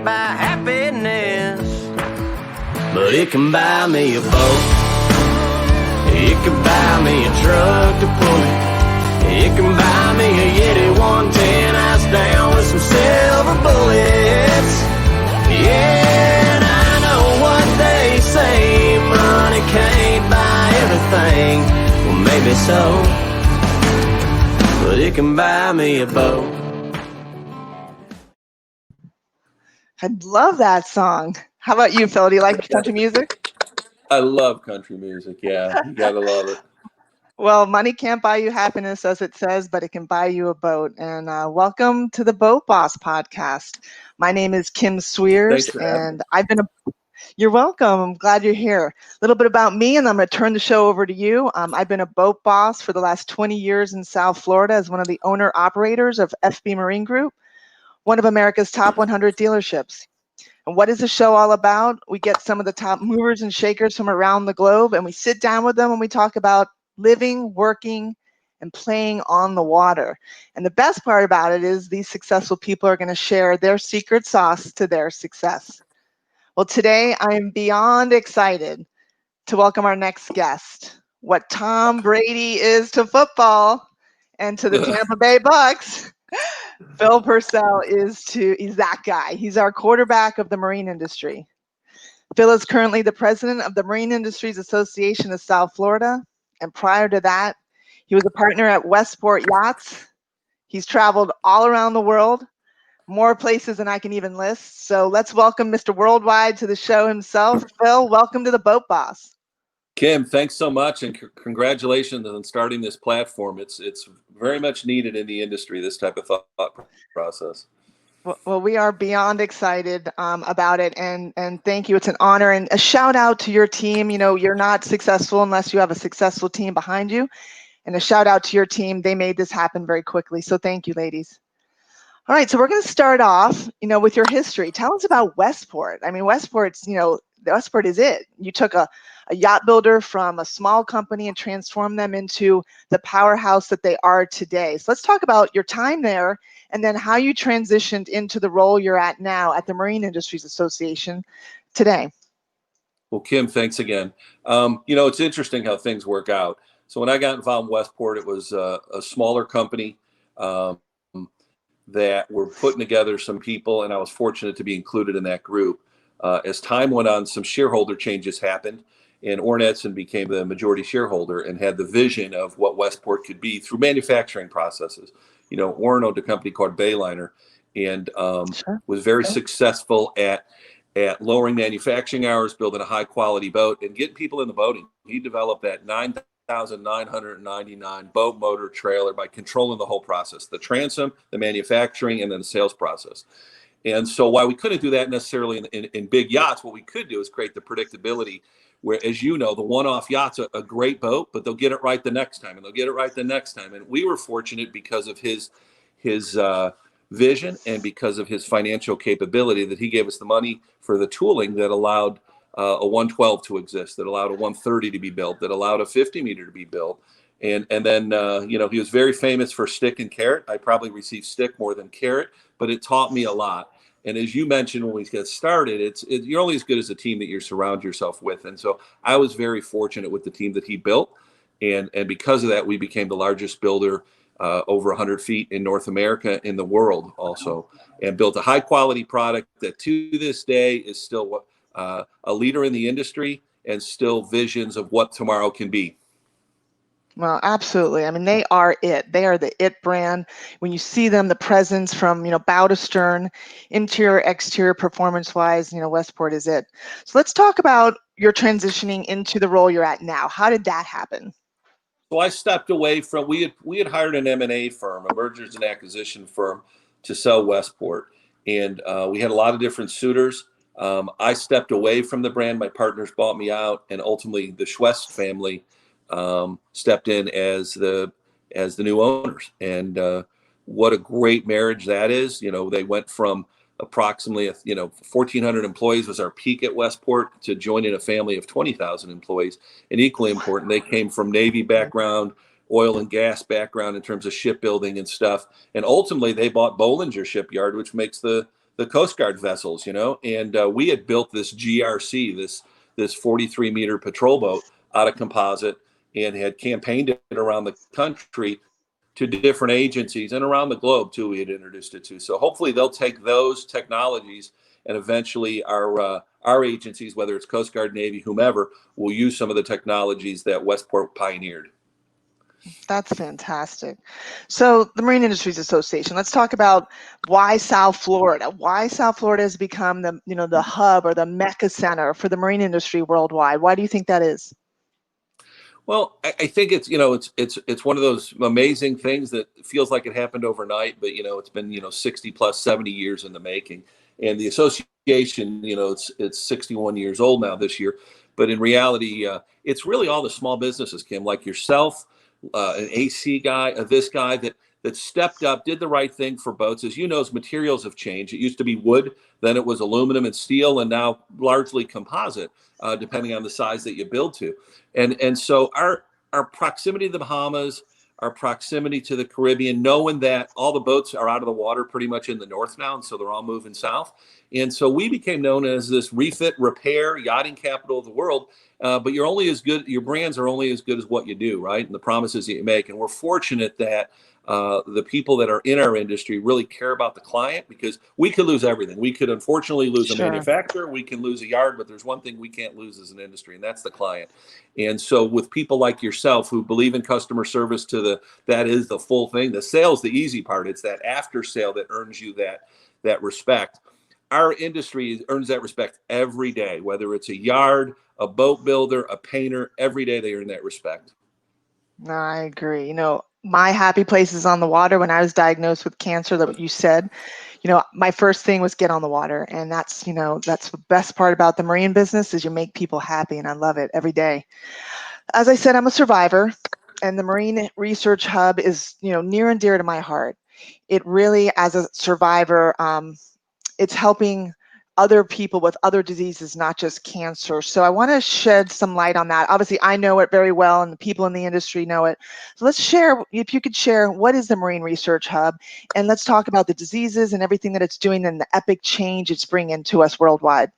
can't buy happiness, but it can buy me a boat. It can buy me a truck to pull it. It can buy me a Yeti 110 ice down with some silver bullets. Yeah, and I know what they say, money can't buy everything. Well, maybe so, but it can buy me a boat. I love that song. How about you, Phil? Do you like country music? I love country music. Yeah, you gotta love it. Well, money can't buy you happiness, as it says, but it can buy you a boat. And welcome to the Boat Boss podcast. My name is Kim Sweers, Thanks for having me. You're welcome. I'm glad you're here. A little bit about me, and I'm going to turn the show over to you. I've been a boat boss for the last 20 years in South Florida as one of the owner-operators of FB Marine Group, one of America's top 100 dealerships. And what is the show all about? We get some of the top movers and shakers from around the globe, and we sit down with them and we talk about living, working, and playing on the water. And the best part about it is these successful people are going to share their secret sauce to their success. Well, today I am beyond excited to welcome our next guest. What Tom Brady is to football and to the Tampa Bay Bucks, Phil Purcell is that guy. He's our quarterback of the marine industry. Phil is currently the president of the Marine Industries Association of South Florida. And prior to that, he was a partner at Westport Yachts. He's traveled all around the world, more places than I can even list. So let's welcome Mr. Worldwide to the show himself. Phil, welcome to the Boat Boss. Kim, thanks so much, and congratulations on starting this platform. It's very much needed in the industry, this type of thought process. Well, we are beyond excited about it, and thank you. It's an honor, and a shout out to your team. You know, you're not successful unless you have a successful team behind you, and a shout out to your team. They made this happen very quickly, so thank you, ladies. All right, so we're going to start off, with your history. Tell us about Westport. I mean, Westport is it. You took a yacht builder from a small company and transformed them into the powerhouse that they are today. So let's talk about your time there and then how you transitioned into the role you're at now at the Marine Industries Association today. Well, Kim, thanks again. It's interesting how things work out. So when I got involved in Westport, it was a smaller company that were putting together some people, and I was fortunate to be included in that group. As time went on, some shareholder changes happened, and Ornetson became the majority shareholder and had the vision of what Westport could be through manufacturing processes. Orrin owned a company called Bayliner, and was very successful at lowering manufacturing hours, building a high quality boat, and getting people in the boating. He developed that 9,999 boat motor trailer by controlling the whole process, the transom, the manufacturing, and then the sales process. And so while we couldn't do that necessarily in big yachts, what we could do is create the predictability where, as you know, the one-off yacht's a great boat, but they'll get it right the next time, and they'll get it right the next time. And we were fortunate because of his vision and because of his financial capability that he gave us the money for the tooling that allowed a 112 to exist, that allowed a 130 to be built, that allowed a 50 meter to be built. And then, he was very famous for stick and carrot. I probably received stick more than carrot, but it taught me a lot. And as you mentioned, when we get started, you're only as good as the team that you surround yourself with. And so I was very fortunate with the team that he built. And because of that, we became the largest builder over 100 feet in North America, in the world also, and built a high quality product that to this day is still a leader in the industry and still visions of what tomorrow can be. Well, absolutely. I mean, they are it. They are the it brand. When you see them, the presence from, bow to stern, interior, exterior, performance-wise, Westport is it. So let's talk about your transitioning into the role you're at now. How did that happen? So I stepped away from, we had hired an M&A firm, a mergers and acquisition firm, to sell Westport. And we had a lot of different suitors. I stepped away from the brand. My partners bought me out, and ultimately the Schwest family stepped in as the new owners. And what a great marriage that is. They went from approximately 1,400 employees was our peak at Westport to joining a family of 20,000 employees. And equally important, they came from Navy background, oil and gas background in terms of shipbuilding and stuff. And ultimately they bought Bollinger Shipyard, which makes the the Coast Guard vessels, and we had built this GRC, this 43-meter patrol boat out of composite, and had campaigned it around the country to different agencies and around the globe too. We had introduced it to. So hopefully they'll take those technologies, and eventually our agencies, whether it's Coast Guard, Navy, whomever, will use some of the technologies that Westport pioneered. That's fantastic. So the Marine Industries Association, let's talk about why South Florida. Why South Florida has become the hub or the mecca center for the marine industry worldwide. Why do you think that is? Well, I think it's one of those amazing things that feels like it happened overnight, but it's been 60 plus 70 years in the making. And the association, it's 61 years old now this year, but in reality, it's really all the small businesses, Kim, like yourself, an AC guy, this guy that stepped up, did the right thing for boats. As you know, as materials have changed. It used to be wood, then it was aluminum and steel, and now largely composite, depending on the size that you build to. And so our proximity to the Bahamas, our proximity to the Caribbean, knowing that all the boats are out of the water pretty much in the north now, and so they're all moving south. And so we became known as this refit, repair, yachting capital of the world. But your brands are only as good as what you do, right? And the promises that you make. And we're fortunate that the people that are in our industry really care about the client, because we could lose everything. We could unfortunately lose a manufacturer, we can lose a yard, but there's one thing we can't lose as an industry, and that's the client. And so with people like yourself who believe in customer service that is the full thing. The sale's the easy part. It's that after sale that earns you that respect. Our industry earns that respect every day, whether it's a yard, a boat builder, a painter. Every day they earn that respect. No, I agree. My happy place is on the water. When I was diagnosed with cancer, that you said, my first thing was get on the water. And that's the best part about the marine business is you make people happy. And I love it every day. As I said, I'm a survivor, and the Marine Research Hub is, near and dear to my heart. It really, as a survivor, it's helping other people with other diseases, not just cancer. So I want to shed some light on that. Obviously, I know it very well, and the people in the industry know it. So let's share, if you could share, what is the Marine Research Hub? And let's talk about the diseases and everything that it's doing and the epic change it's bringing to us worldwide.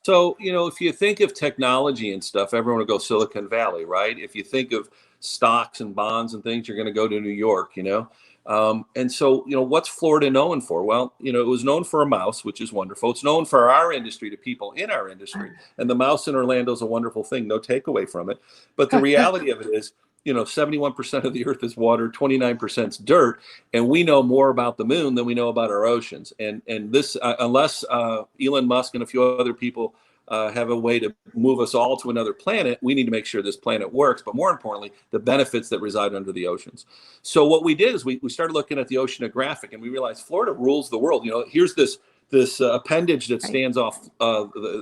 So, if you think of technology and stuff, everyone will go Silicon Valley, right? If you think of stocks and bonds and things, you're going to go to New York, And so, what's Florida known for? Well, it was known for a mouse, which is wonderful. It's known for our industry, to people in our industry. And the mouse in Orlando is a wonderful thing, no takeaway from it. But the reality of it is, 71% of the earth is water, 29% is dirt. And we know more about the moon than we know about our oceans. And this, unless Elon Musk and a few other people have a way to move us all to another planet, we need to make sure this planet works. But more importantly, the benefits that reside under the oceans. So what we did is we started looking at the oceanographic, and we realized Florida rules the world. Here's this appendage that stands off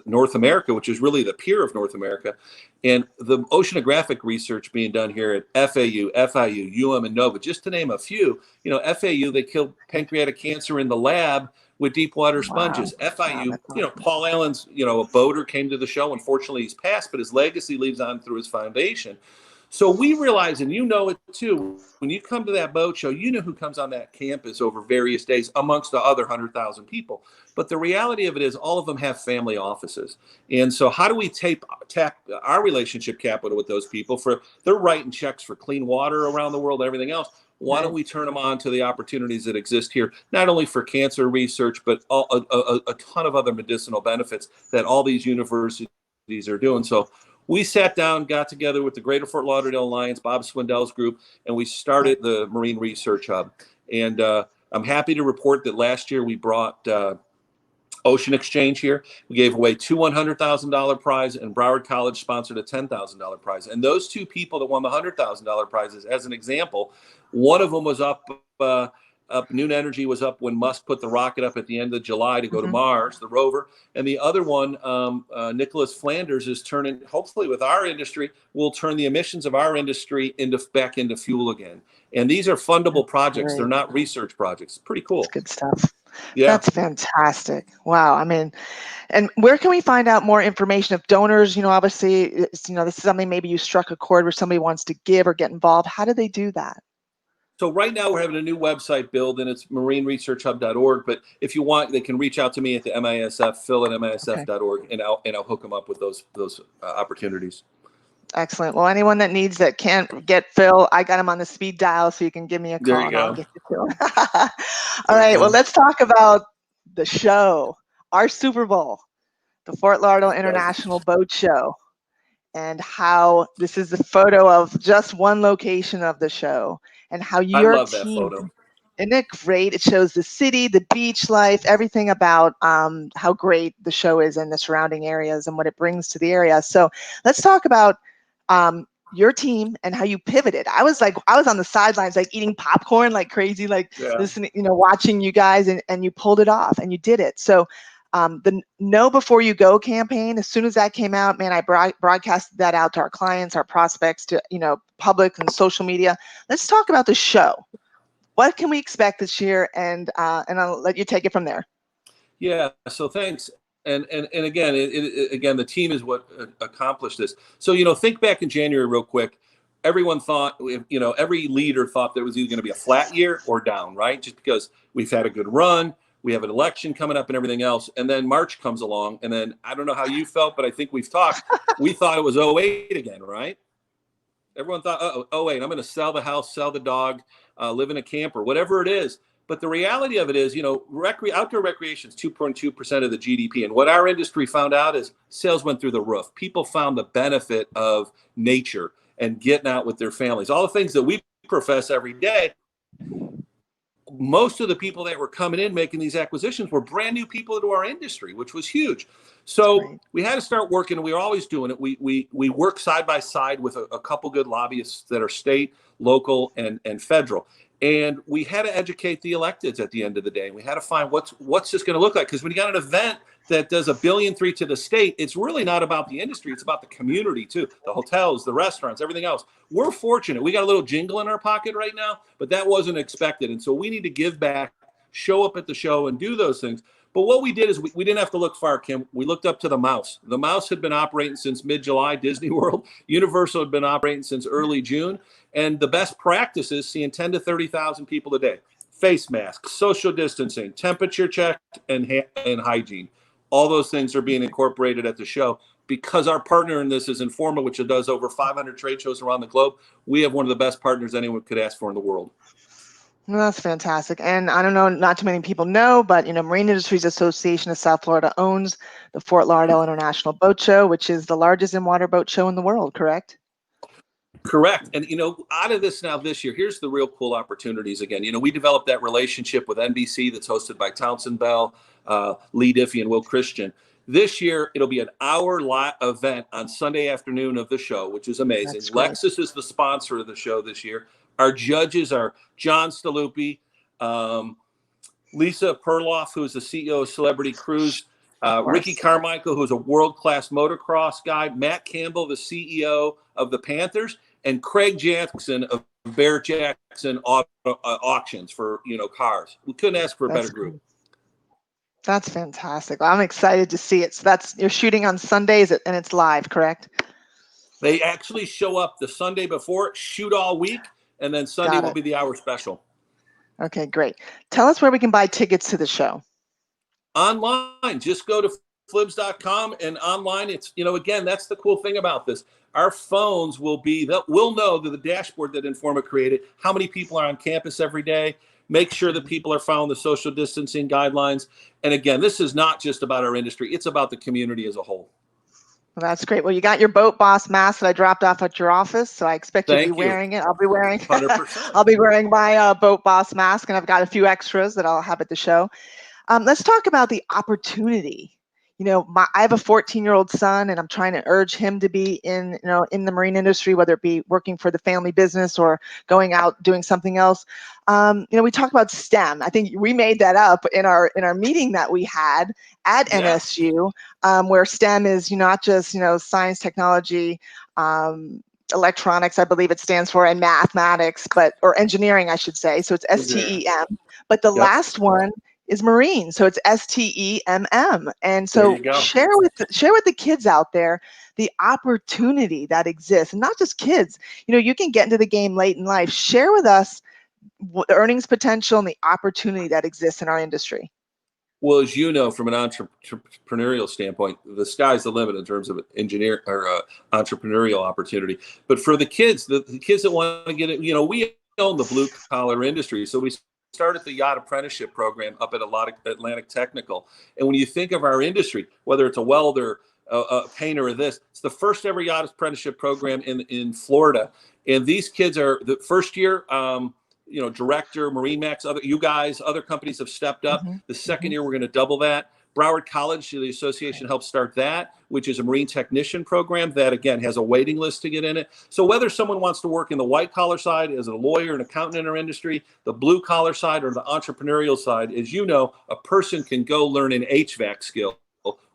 North America, which is really the pier of North America. And the oceanographic research being done here at FAU, FIU, and NOVA, just to name a few. FAU, they killed pancreatic cancer in the lab with deep water sponges. Wow. FIU, Paul Allen's, a boater, came to the show. Unfortunately, he's passed, but his legacy lives on through his foundation. So we realize, and it too, when you come to that boat show, who comes on that campus over various days amongst the other 100,000 people. But the reality of it is all of them have family offices. And so how do we tap our relationship capital with those people? They're writing checks for clean water around the world and everything else. Why don't we turn them on to the opportunities that exist here, not only for cancer research, but a ton of other medicinal benefits that all these universities are doing. So we sat down, got together with the Greater Fort Lauderdale Alliance, Bob Swindell's group, and we started the Marine Research Hub. And I'm happy to report that last year we brought Ocean Exchange here. We gave away two $100,000 prize, and Broward College sponsored a $10,000 prize. And those two people that won the $100,000 prizes, as an example, one of them was up Noon Energy was up when Musk put the rocket up at the end of July to go to Mars, the rover. And the other one, Nicholas Flanders, is turning, hopefully with our industry, will turn the emissions of our industry back into fuel again. And these are fundable projects. They're not research projects. Pretty cool. That's good stuff. Yeah. That's fantastic. Wow. I mean, and where can we find out more information of donors? Obviously, this is something maybe you struck a chord where somebody wants to give or get involved. How do they do that? So right now we're having a new website build, and it's marineresearchhub.org. But if you want, they can reach out to me at the MISF, Phil at MISF.org, and I'll hook them up with those opportunities. Excellent. Well, anyone that needs that can't get Phil, I got him on the speed dial, so you can give me a There call you and I'll go. get you to him. All right. Well, let's talk about the show, our Super Bowl, the Fort Lauderdale International Boat Show, and how this is a photo of just one location of the show, and how I your love that team. photo. Isn't it great? It shows the city, the beach life, everything about how great the show is in the surrounding areas and what it brings to the area. So let's talk about your team and how you pivoted. I was on the sidelines, like eating popcorn like crazy, like listening, watching you guys, and you pulled it off and you did it. So the Know Before You Go campaign, as soon as that came out, man, I broadcasted that out to our clients, our prospects, to public and social media. Let's talk about the show. What can we expect this year? And I'll let you take it from there. Yeah. So thanks. And again, again, the team is what accomplished this. So, think back in January real quick. Everyone thought, every leader thought there was either going to be a flat year or down, right? Just because we've had a good run, we have an election coming up and everything else. And then March comes along. And then I don't know how you felt, but I think we've talked. We thought it was 08 again, right? Everyone thought, oh, wait, I'm going to sell the house, sell the dog, live in a camper, whatever it is. But the reality of it is, outdoor recreation is 2.2% of the GDP. And what our industry found out is sales went through the roof. People found the benefit of nature and getting out with their families. All the things that we profess every day. Most of the people that were coming in making these acquisitions were brand new people into our industry, which was huge. So we had to start working, and we were always doing it. We work side by side with a couple good lobbyists that are state, local, and federal. And we had to educate the electeds at the end of the day. We had to find what's this going to look like? Because when you got an event that does $1.3 billion to the state, it's really not about the industry. It's about the community too, the hotels, the restaurants, everything else. We're fortunate. We got a little jingle in our pocket right now, but that wasn't expected. And so we need to give back, show up at the show, and do those things. But what we did is we didn't have to look far, Kim. We looked up to the Mouse. The Mouse had been operating since mid-July, Disney World. Universal had been operating since early June. And the best practices, seeing 10 to 30,000 people a day. Face masks, social distancing, temperature check, and hygiene. All those things are being incorporated at the show. Because our partner in this is Informa, which does over 500 trade shows around the globe. We have one of the best partners anyone could ask for in the world. Well, that's fantastic. And I don't know, not too many people know, but Marine Industries Association of South Florida owns the Fort Lauderdale International Boat Show, which is the largest in-water boat show in the world, correct? Correct. And, out of this now this year, here's the real cool opportunities again. We developed that relationship with NBC that's hosted by Townsend Bell, Lee Diffie, and Will Christian. This year, it'll be an hour event on Sunday afternoon of the show, which is amazing. Lexus is the sponsor of the show this year. Our judges are John Staluppi, Lisa Perloff, who is the CEO of Celebrity Cruise, Ricky Carmichael, who's a world-class motocross guy, Matt Campbell, the CEO of the Panthers, and Craig Jackson of Bear Jackson Auctions for cars. We couldn't ask for a better group. That's fantastic. Well, I'm excited to see it. So you're shooting on Sundays and it's live, correct? They actually show up the Sunday before, shoot all week, and then Sunday will be the hour special. Okay, great. Tell us where we can buy tickets to the show. Online. Just go to flibs.com, and online it's, again, that's the cool thing about this. Our phones we'll know that the dashboard that Informa created, how many people are on campus every day, make sure that people are following the social distancing guidelines. And again, this is not just about our industry. It's about the community as a whole. Well, that's great. Well, you got your Boat Boss mask that I dropped off at your office, so I expect you to be wearing it. I'll be wearing 100%. I'll be wearing my Boat Boss mask, and I've got a few extras that I'll have at the show. Let's talk about the opportunity. I have a 14-year-old son, and I'm trying to urge him to be in the marine industry, whether it be working for the family business or going out doing something else. We talk about STEM. I think we made that up in our meeting that we had at NSU, where STEM is not just science, technology, electronics, I believe it stands for, and mathematics, or engineering, I should say. So it's STEM. But the last one is marine, so it's STEMM. And so share with the kids out there the opportunity that exists, and not just kids. You can get into the game late in life. Share with us the earnings potential and the opportunity that exists in our industry. Well, as you know, from an entrepreneurial standpoint, the sky's the limit in terms of engineer or entrepreneurial opportunity. But for the kids that want to get it, we own the blue collar industry. So we started the Yacht Apprenticeship program up at Atlantic Technical. And when you think of our industry, whether it's a welder, a painter, or this, it's the first ever Yacht Apprenticeship program in Florida. And these kids are the first year. Director, Marine Max, other companies have stepped up. Mm-hmm. The second year, we're going to double that. Broward College, the association helped start that, which is a marine technician program that, again, has a waiting list to get in it. So whether someone wants to work in the white collar side as a lawyer, an accountant in our industry, the blue collar side, or the entrepreneurial side, as you know, a person can go learn an HVAC skill,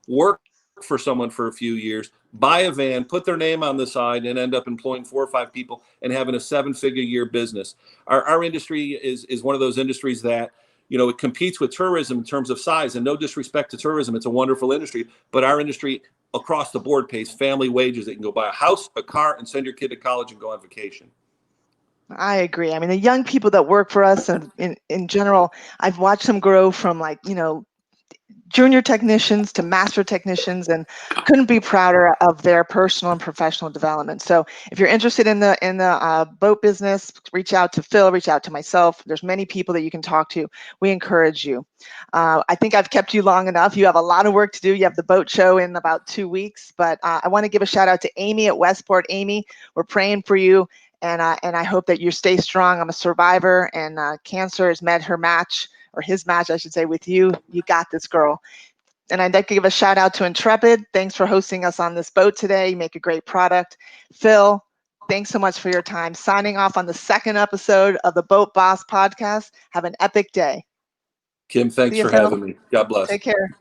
work for someone for a few years, buy a van, put their name on the side, and end up employing 4 or 5 people and having a 7-figure-year business. Our industry is one of those industries that, it competes with tourism in terms of size. And no disrespect to tourism, it's a wonderful industry. But our industry across the board pays family wages. They can go buy a house, a car, and send your kid to college and go on vacation. I agree. I mean, the young people that work for us, and in general, I've watched them grow from junior technicians to master technicians, and couldn't be prouder of their personal and professional development. So if you're interested in the boat business, reach out to Phil, reach out to myself. There's many people that you can talk to. We encourage you. I think I've kept you long enough. You have a lot of work to do. You have the boat show in about 2 weeks, but I want to give a shout out to Amy at Westport. Amy, we're praying for you. And I hope that you stay strong. I'm a survivor, and cancer has met her match, or his match, I should say, with you. You got this, girl. And I'd like to give a shout out to Intrepid. Thanks for hosting us on this boat today. You make a great product. Phil, thanks so much for your time. Signing off on the 2nd episode of the Boat Boss podcast. Have an epic day. Kim, thanks for having me. God bless. Take care.